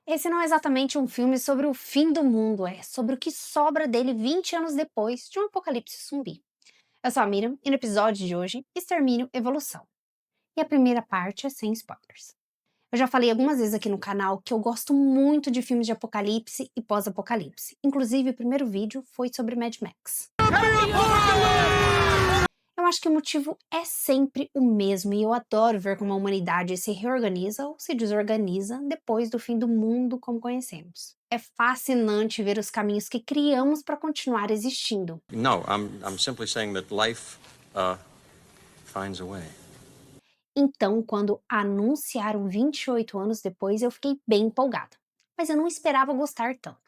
Esse não é exatamente um filme sobre o fim do mundo, é sobre o que sobra dele 20 anos depois de um apocalipse zumbi. Eu sou a Miriam e no episódio de hoje, Extermínio Evolução. E a primeira parte é sem spoilers. Eu já falei algumas vezes aqui no canal que eu gosto muito de filmes de apocalipse e pós-apocalipse. Inclusive, o primeiro vídeo foi sobre Mad Max. Eu acho que o motivo é sempre o mesmo e eu adoro ver como a humanidade se reorganiza ou se desorganiza depois do fim do mundo como conhecemos. É fascinante ver os caminhos que criamos para continuar existindo. No, I'm simply saying that life finds a way. Então, quando anunciaram 28 anos depois, eu fiquei bem empolgada. Mas eu não esperava gostar tanto.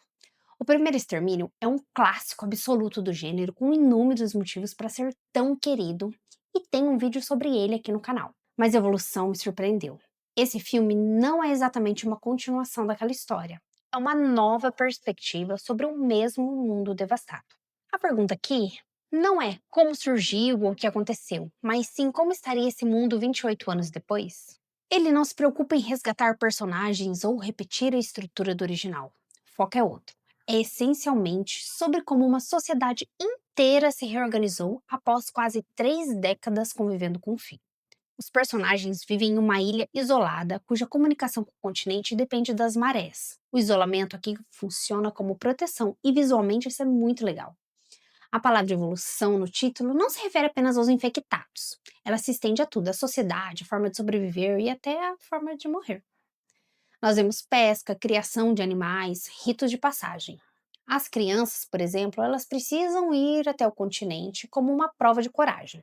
O Primeiro Extermínio é um clássico absoluto do gênero, com inúmeros motivos para ser tão querido, e tem um vídeo sobre ele aqui no canal. Mas Evolução me surpreendeu. Esse filme não é exatamente uma continuação daquela história. É uma nova perspectiva sobre o mesmo mundo devastado. A pergunta aqui não é como surgiu ou o que aconteceu, mas sim como estaria esse mundo 28 anos depois. Ele não se preocupa em resgatar personagens ou repetir a estrutura do original. O foco é outro. É essencialmente sobre como uma sociedade inteira se reorganizou após quase 3 décadas convivendo com o fim. Os personagens vivem em uma ilha isolada, cuja comunicação com o continente depende das marés. O isolamento aqui funciona como proteção e visualmente isso é muito legal. A palavra evolução no título não se refere apenas aos infectados. Ela se estende a tudo, a sociedade, a forma de sobreviver e até a forma de morrer. Nós vemos pesca, criação de animais, ritos de passagem. As crianças, por exemplo, elas precisam ir até o continente como uma prova de coragem.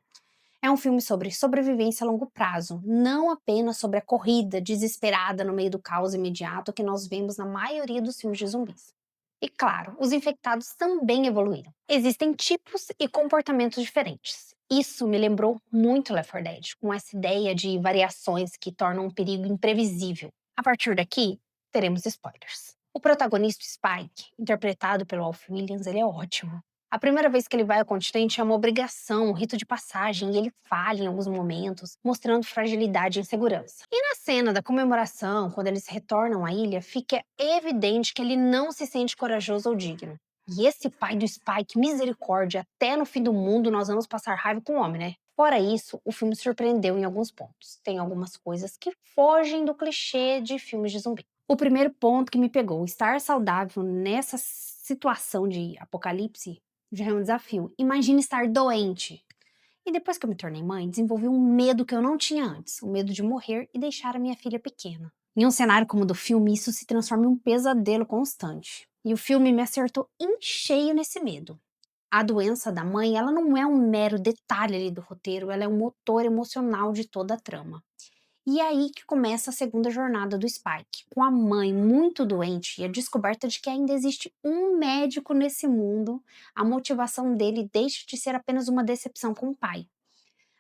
É um filme sobre sobrevivência a longo prazo, não apenas sobre a corrida desesperada no meio do caos imediato que nós vemos na maioria dos filmes de zumbis. E claro, os infectados também evoluíram. Existem tipos e comportamentos diferentes. Isso me lembrou muito Left 4 Dead, com essa ideia de variações que tornam um perigo imprevisível. A partir daqui, teremos spoilers. O protagonista Spike, interpretado pelo Alf Williams, ele é ótimo. A primeira vez que ele vai ao continente é uma obrigação, um rito de passagem, e ele falha em alguns momentos, mostrando fragilidade e insegurança. E na cena da comemoração, quando eles retornam à ilha, fica evidente que ele não se sente corajoso ou digno. E esse pai do Spike, misericórdia, até no fim do mundo nós vamos passar raiva com o homem, né? Fora isso, o filme surpreendeu em alguns pontos. Tem algumas coisas que fogem do clichê de filmes de zumbi. O primeiro ponto que me pegou, estar saudável nessa situação de apocalipse já é um desafio. Imagina estar doente. E depois que eu me tornei mãe, desenvolvi um medo que eu não tinha antes, o medo de morrer e deixar a minha filha pequena. Em um cenário como o do filme, isso se transforma em um pesadelo constante. E o filme me acertou em cheio nesse medo. A doença da mãe, ela não é um mero detalhe ali do roteiro, ela é um motor emocional de toda a trama. E é aí que começa a segunda jornada do Spike, com a mãe muito doente e a descoberta de que ainda existe um médico nesse mundo, a motivação dele deixa de ser apenas uma decepção com o pai.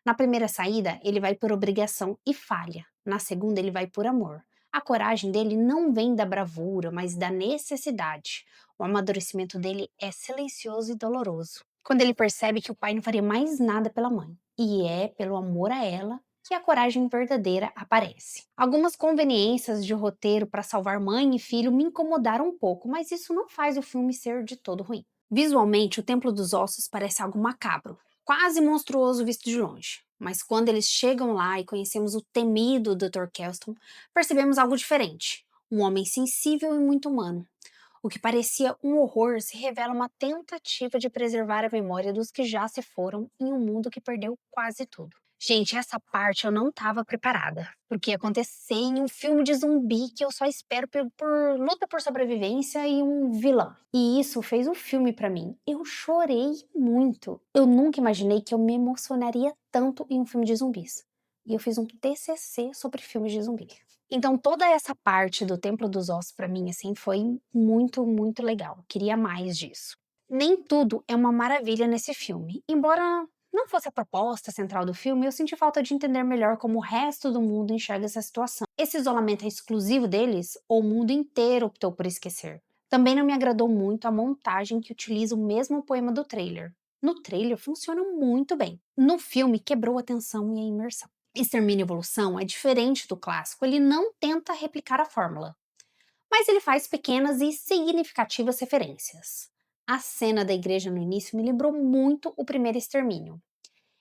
Na primeira saída, ele vai por obrigação e falha. Na segunda, ele vai por amor. A coragem dele não vem da bravura, mas da necessidade. O amadurecimento dele é silencioso e doloroso. Quando ele percebe que o pai não faria mais nada pela mãe, e é pelo amor a ela que a coragem verdadeira aparece. Algumas conveniências de roteiro para salvar mãe e filho me incomodaram um pouco, mas isso não faz o filme ser de todo ruim. Visualmente, o Templo dos Ossos parece algo macabro, quase monstruoso visto de longe. Mas quando eles chegam lá e conhecemos o temido Dr. Kelston, percebemos algo diferente. Um homem sensível e muito humano. O que parecia um horror se revela uma tentativa de preservar a memória dos que já se foram em um mundo que perdeu quase tudo. Gente, essa parte eu não estava preparada, porque ia acontecer em um filme de zumbi que eu só espero por luta por sobrevivência e um vilão. E isso fez um filme pra mim. Eu chorei muito. Eu nunca imaginei que eu me emocionaria tanto em um filme de zumbis. E eu fiz um TCC sobre filmes de zumbi. Então toda essa parte do Templo dos Ossos pra mim, assim, foi muito, muito legal. Queria mais disso. Nem tudo é uma maravilha nesse filme. Embora não fosse a proposta central do filme, eu senti falta de entender melhor como o resto do mundo enxerga essa situação. Esse isolamento é exclusivo deles ou o mundo inteiro optou por esquecer? Também não me agradou muito a montagem que utiliza o mesmo poema do trailer. No trailer funciona muito bem. No filme quebrou a tensão e a imersão. Extermínio e Evolução é diferente do clássico, ele não tenta replicar a fórmula. Mas ele faz pequenas e significativas referências. A cena da igreja no início me lembrou muito o primeiro extermínio.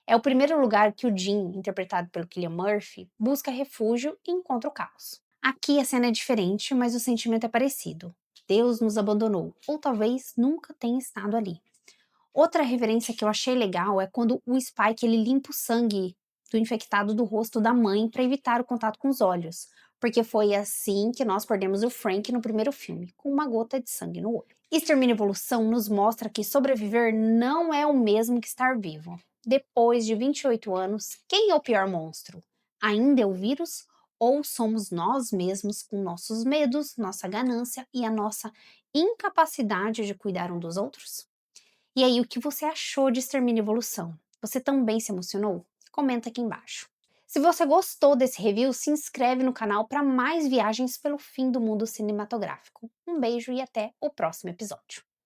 É o primeiro lugar que o Jim, interpretado pelo Cillian Murphy, busca refúgio e encontra o caos. Aqui a cena é diferente, mas o sentimento é parecido. Deus nos abandonou, ou talvez nunca tenha estado ali. Outra referência que eu achei legal é quando o Spike ele limpa o sangue do infectado do rosto da mãe para evitar o contato com os olhos, porque foi assim que nós perdemos o Frank no primeiro filme, com uma gota de sangue no olho. Extermínio e Evolução nos mostra que sobreviver não é o mesmo que estar vivo. Depois de 28 anos, quem é o pior monstro? Ainda é o vírus ou somos nós mesmos com nossos medos, nossa ganância e a nossa incapacidade de cuidar um dos outros? E aí, o que você achou de Extermínio e Evolução? Você também se emocionou? Comenta aqui embaixo. Se você gostou desse review, se inscreve no canal para mais viagens pelo fim do mundo cinematográfico. Um beijo e até o próximo episódio.